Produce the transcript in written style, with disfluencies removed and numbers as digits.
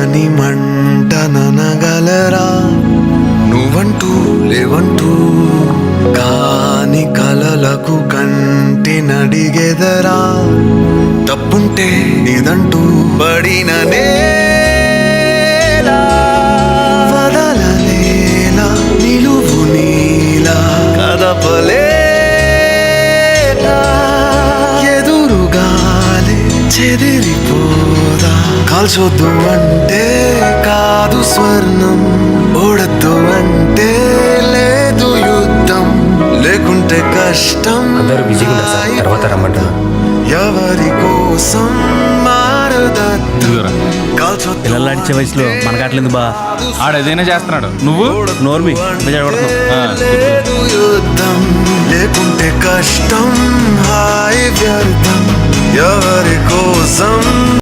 ఆరని మంటనగలరా నువ్వంటూ లేవంటూ కాని కలలకు కంటి నడిగెదరా తప్పుంటే నీదంటూ పడిన నేలా వదలలేలా నిలువు నీలా కదపలేలా ఎదురుగాలే చెదిరిపోదా కాల్చొద్దు అంటే కాదు స్వర్ణం ఓడద్దు అంటే లేదు యుద్ధం లేకుంటే కష్టం అందరూ బిజీగా ఉన్నారు సార్, తర్వాత రమ్మంటున్నా. ఎవరి కోసం మారదద్దు పిల్లలాడిచ్చే వయసులో మనకాట్లేదు బా. ఆడేదైనా చేస్తున్నాడు, నువ్వు నోర్మి లేదు యుద్ధం లేకుంటే కష్టం హాయి వ్యర్థం ఎవరి కోసం